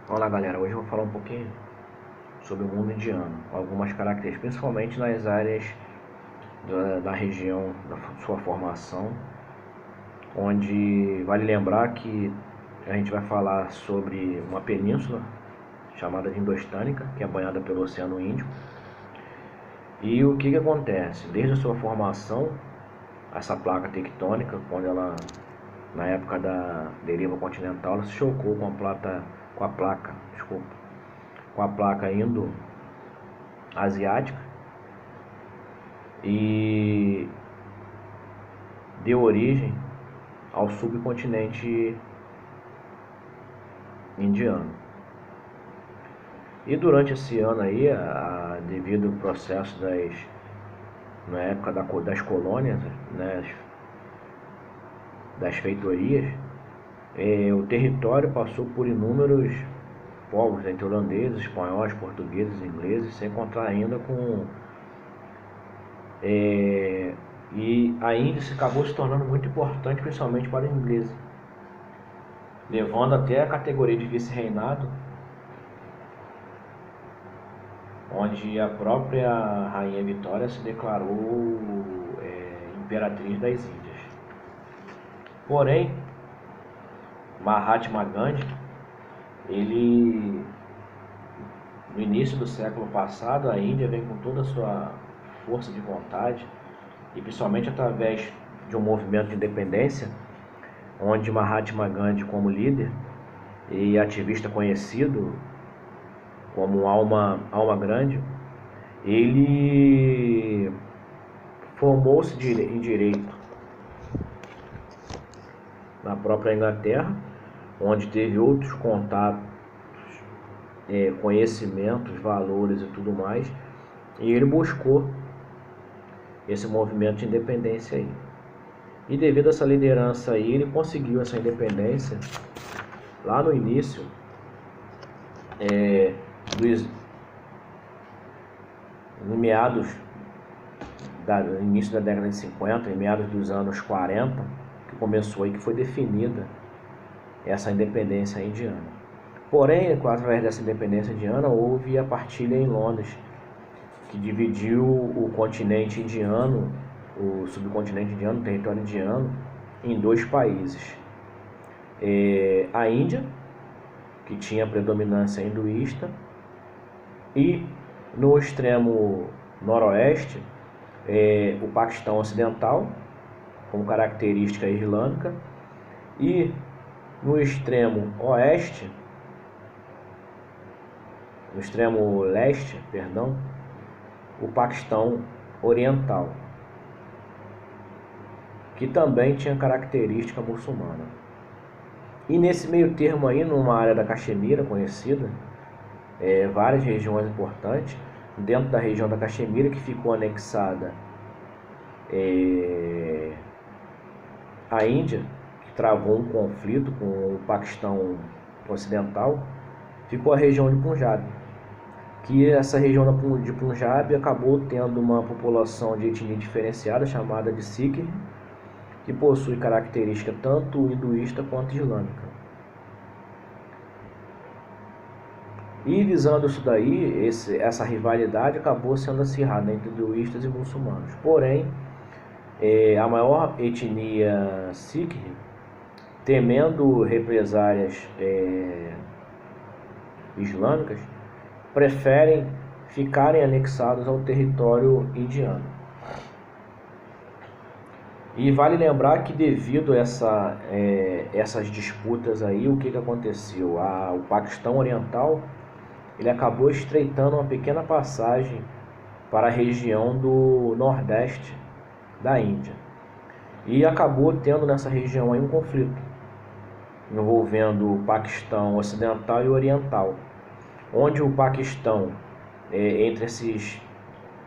Olá galera, hoje eu vou falar um pouquinho sobre o mundo indiano, algumas características, principalmente nas áreas da região da sua formação, onde vale lembrar que a gente vai falar sobre uma península chamada de Indostânica, que é banhada pelo Oceano Índico. E o que acontece? Desde a sua formação, essa placa tectônica, quando ela, na época da deriva continental, ela se chocou com a placa, desculpa, com a placa indo-asiática e deu origem ao subcontinente indiano. E durante esse ano aí, devido ao processo na época das colônias, né, das feitorias, o território passou por inúmeros povos, entre holandeses, espanhóis, portugueses, ingleses, sem contar ainda com e a Índia acabou se tornando muito importante, principalmente para os ingleses, levando até a categoria de vice-reinado, onde a própria Rainha Vitória se declarou imperatriz das Índias. Porém, Mahatma Gandhi, ele, no início do século passado, a Índia vem com toda a sua força de vontade, e principalmente através de um movimento de independência, onde Mahatma Gandhi, como líder e ativista conhecido como alma grande, ele formou-se em direito na própria Inglaterra, onde teve outros contatos, conhecimentos, valores e tudo mais, e ele buscou esse movimento de independência aí. E devido a essa liderança aí, ele conseguiu essa independência lá no início no início da década de 50, em meados dos anos 40, que começou aí, que foi definida essa independência indiana. Porém, através dessa independência indiana, houve a partilha em Londres, que dividiu o continente indiano, o subcontinente indiano, o território indiano, em dois países. A Índia, que tinha predominância hinduísta, e no extremo noroeste, o Paquistão Ocidental, como característica islâmica, e no extremo oeste, no extremo leste, perdão, o Paquistão Oriental, que também tinha característica muçulmana. E nesse meio termo aí, numa área da Caxemira conhecida, várias regiões importantes, dentro da região da Caxemira, que ficou anexada a Índia, que travou um conflito com o Paquistão Ocidental, ficou a região de Punjab, que essa região de Punjab acabou tendo uma população de etnia diferenciada chamada de Sikh, que possui característica tanto hinduísta quanto islâmica. E visando isso daí, essa rivalidade acabou sendo acirrada entre hinduístas e muçulmanos. Porém, a maior etnia Sikh, temendo represálias islâmicas, preferem ficarem anexados ao território indiano. E vale lembrar que devido a essas disputas aí, o que aconteceu? O Paquistão Oriental, ele acabou estreitando uma pequena passagem para a região do nordeste da Índia. E acabou tendo nessa região aí um conflito envolvendo o Paquistão Ocidental e Oriental, onde o Paquistão, entre esses,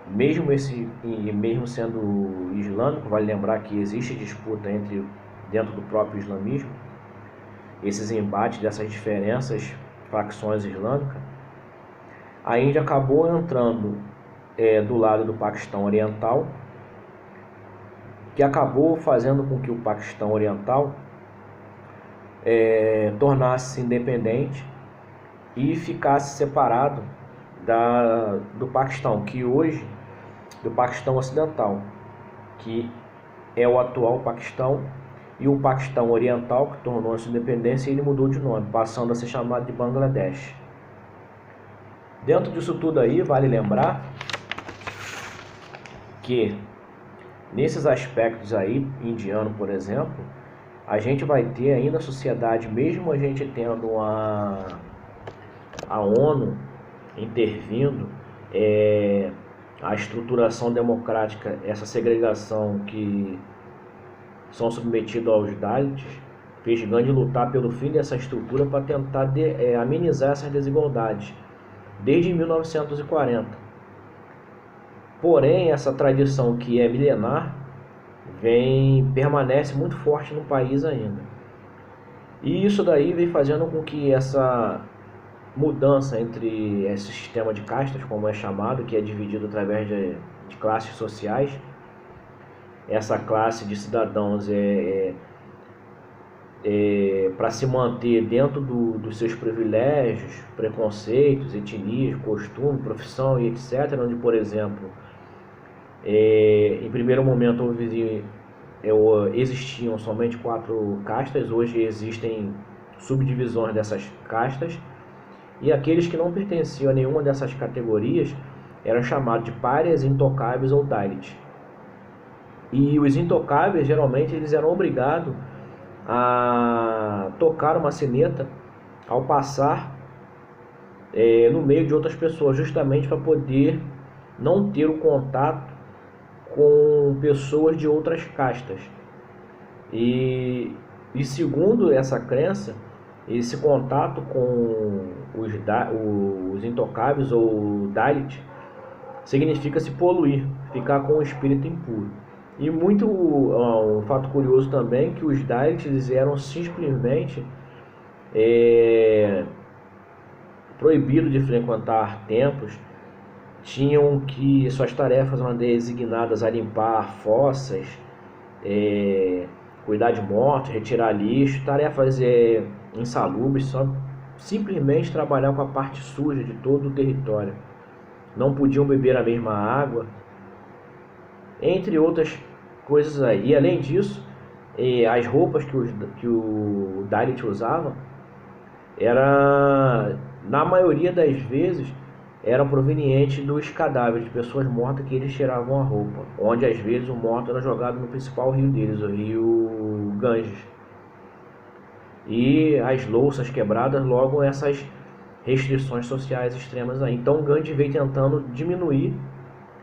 mesmo sendo islâmico, vale lembrar que existe disputa dentro do próprio islamismo, esses embates dessas diferenças, facções islâmicas, a Índia acabou entrando do lado do Paquistão Oriental, que acabou fazendo com que o Paquistão Oriental tornasse-se independente e ficasse separado do Paquistão, que hoje, do Paquistão Ocidental, que é o atual Paquistão, e o Paquistão Oriental, que tornou a sua independência, ele mudou de nome, passando a ser chamado de Bangladesh. Dentro disso tudo aí, vale lembrar que nesses aspectos aí, indiano, por exemplo, a gente vai ter ainda a sociedade, mesmo a gente tendo a ONU intervindo, a estruturação democrática, essa segregação que são submetidos aos Dalits, fez Gandhi lutar pelo fim dessa estrutura para tentar amenizar essas desigualdades, desde 1940. Porém, essa tradição que é milenar permanece muito forte no país ainda. E isso daí vem fazendo com que essa mudança entre esse sistema de castas, como é chamado, que é dividido através de classes sociais, essa classe de cidadãos para se manter dentro dos seus privilégios, preconceitos, etnias, costume, profissão e etc., onde, por exemplo, em primeiro momento existiam somente 4 castas, hoje existem subdivisões dessas castas, e aqueles que não pertenciam a nenhuma dessas categorias eram chamados de párias, intocáveis ou Dalits. E os intocáveis, geralmente, eles eram obrigados a tocar uma sineta ao passar no meio de outras pessoas, justamente para poder não ter o contato com pessoas de outras castas. E segundo essa crença, esse contato com os intocáveis ou Dalit significa se poluir, ficar com o espírito impuro. E um fato curioso também, que os Dalits eram simplesmente proibidos de frequentar templos, tinham que suas tarefas eram designadas a limpar fossas, cuidar de mortos, retirar lixo, tarefas insalubres, só simplesmente trabalhar com a parte suja de todo o território. Não podiam beber a mesma água, entre outras coisas aí. E além disso, as roupas que o Dalit usava na maioria das vezes eram provenientes dos cadáveres de pessoas mortas que eles tiravam a roupa, onde às vezes o morto era jogado no principal rio deles, o rio Ganges. E as louças quebradas, logo essas restrições sociais extremas aí. Então Gandhi veio tentando diminuir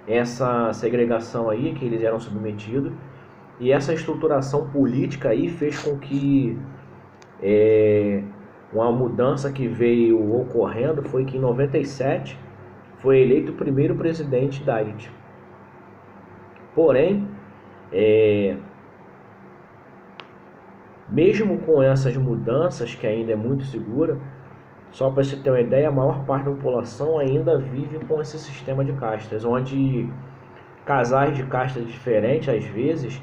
essa segregação aí que eles eram submetidos, e essa estruturação política aí fez com que uma mudança que veio ocorrendo foi que em 97 foi eleito o primeiro presidente Dalit. Porém, mesmo com essas mudanças, que ainda é muito segura, só para você ter uma ideia, a maior parte da população ainda vive com esse sistema de castas, onde casais de castas diferentes, às vezes,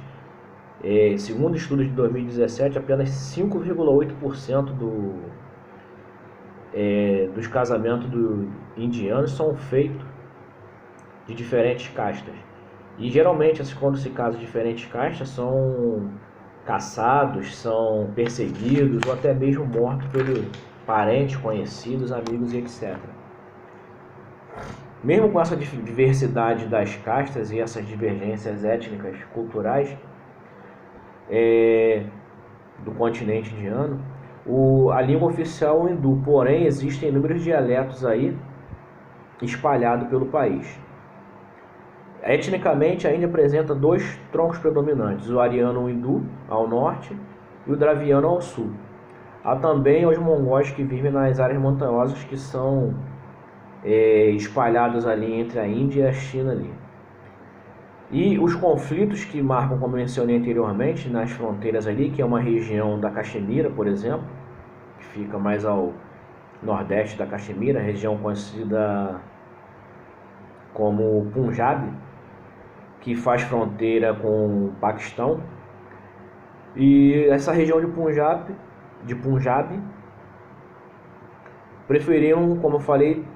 segundo estudos de 2017, apenas 5,8% dos casamentos indianos são feitos de diferentes castas. E geralmente, quando se casa de diferentes castas, são caçados, são perseguidos ou até mesmo mortos pelos parentes, conhecidos, amigos e etc. Mesmo com essa diversidade das castas e essas divergências étnicas, culturais do continente indiano, a língua oficial é o hindu, porém existem inúmeros dialetos aí espalhados pelo país. Etnicamente ainda apresenta 2 troncos predominantes, o ariano hindu ao norte e o dravidiano ao sul. Há também os mongóis que vivem nas áreas montanhosas, que são espalhados ali entre a Índia e a China ali. E os conflitos que marcam, como mencionei anteriormente, nas fronteiras ali, que é uma região da Caxemira, por exemplo, que fica mais ao nordeste da Caxemira, região conhecida como Punjab, que faz fronteira com o Paquistão. E essa região de Punjab preferiram, como eu falei,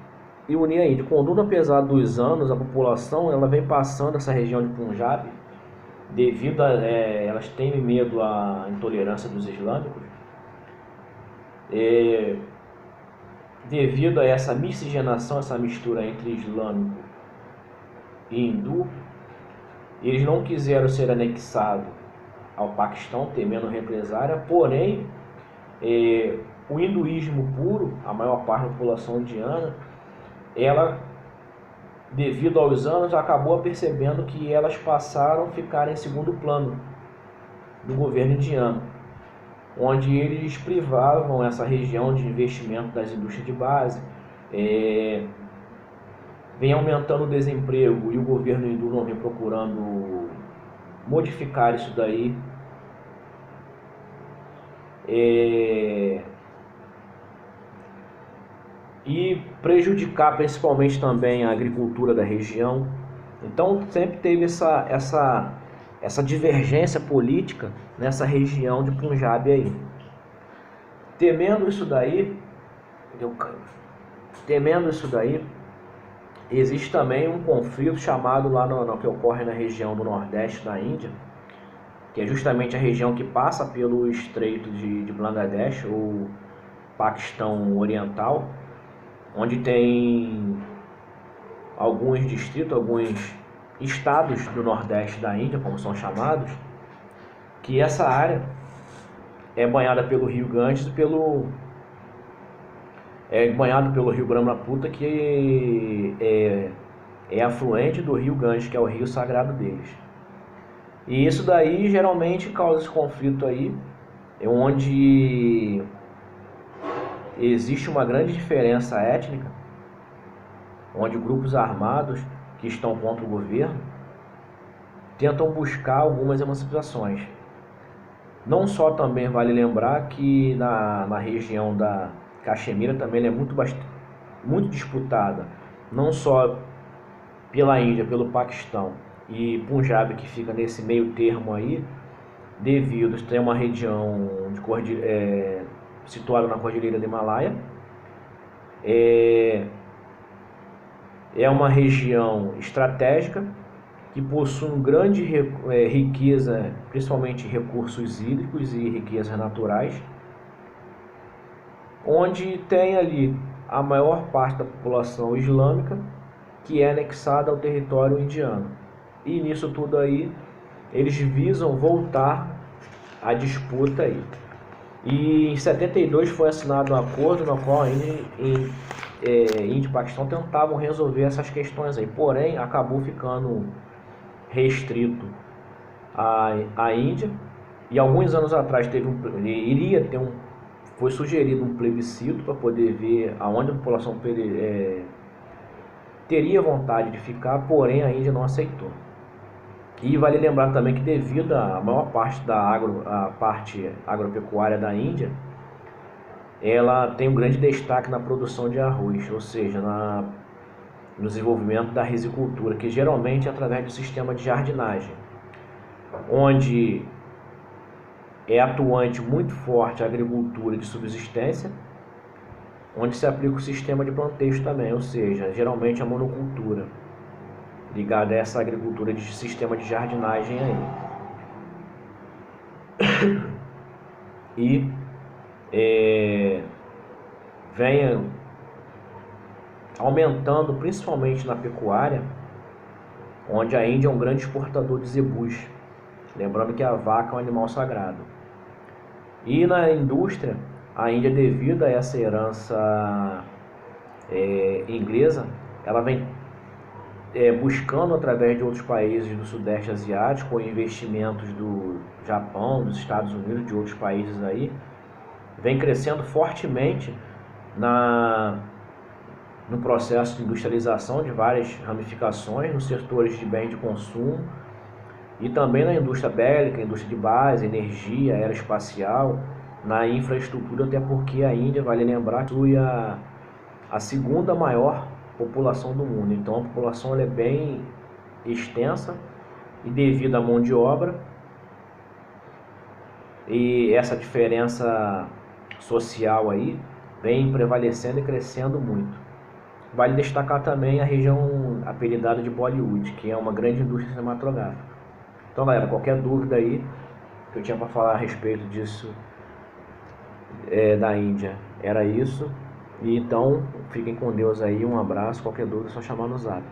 e unir a Índia. Contudo, apesar dos anos, a população ela vem passando essa região de Punjab devido a elas têm medo à intolerância dos islâmicos, devido a essa miscigenação, essa mistura entre islâmico e hindu, eles não quiseram ser anexados ao Paquistão, temendo represária, porém o hinduísmo puro, a maior parte da população indiana, ela, devido aos anos, acabou percebendo que elas passaram a ficar em segundo plano do governo indiano, onde eles privavam essa região de investimento das indústrias de base, vem aumentando o desemprego e o governo hindu não vem procurando modificar isso daí. E prejudicar principalmente também a agricultura da região. Então sempre teve essa divergência política nessa região de Punjab aí. Temendo isso daí, existe também um conflito chamado lá no que ocorre na região do Nordeste da Índia, que é justamente a região que passa pelo Estreito de Bangladesh, ou Paquistão Oriental, onde tem alguns distritos, alguns estados do Nordeste da Índia, como são chamados, que essa área é banhada pelo rio Ganges e banhado pelo rio Brahmaputra, que é afluente do rio Ganges, que é o rio sagrado deles. E isso daí geralmente causa esse conflito aí, onde existe uma grande diferença étnica, onde grupos armados que estão contra o governo tentam buscar algumas emancipações. Não só, também vale lembrar que na região da Caxemira também ela é muito disputada, não só pela Índia, pelo Paquistão e Punjab, que fica nesse meio termo aí, devido a ter uma região situada na Cordilheira do Himalaia. É uma região estratégica que possui uma grande riqueza, principalmente recursos hídricos e riquezas naturais, onde tem ali a maior parte da população islâmica que é anexada ao território indiano. E nisso tudo aí, eles visam voltar à disputa aí. E em 72 foi assinado um acordo no qual a Índia e Paquistão tentavam resolver essas questões aí, porém acabou ficando restrito à Índia. E alguns anos atrás foi sugerido um plebiscito para poder ver aonde a população teria vontade de ficar, porém a Índia não aceitou. E vale lembrar também que, devido à maior parte a parte agropecuária da Índia, ela tem um grande destaque na produção de arroz, ou seja, no desenvolvimento da risicultura, que geralmente é através do sistema de jardinagem, onde é atuante muito forte a agricultura de subsistência, onde se aplica o sistema de planteio também, ou seja, geralmente a monocultura, ligada a essa agricultura de sistema de jardinagem aí. E vem aumentando principalmente na pecuária, onde a Índia é um grande exportador de zebus, lembrando que a vaca é um animal sagrado. E na indústria, a Índia, devido a essa herança inglesa, ela vem buscando, através de outros países do Sudeste Asiático, ou investimentos do Japão, dos Estados Unidos, de outros países aí, vem crescendo fortemente no processo de industrialização de várias ramificações, nos setores de bens de consumo, e também na indústria bélica, indústria de base, energia, aeroespacial, na infraestrutura, até porque a Índia, vale lembrar, possui a segunda maior população do mundo. Então a população ela é bem extensa, e devido à mão de obra e essa diferença social aí, vem prevalecendo e crescendo muito. Vale destacar também a região apelidada de Bollywood, que é uma grande indústria cinematográfica. Então, galera, qualquer dúvida aí que eu tinha para falar a respeito disso da Índia, era isso. E então, fiquem com Deus aí, um abraço, qualquer dúvida é só chamar no zap.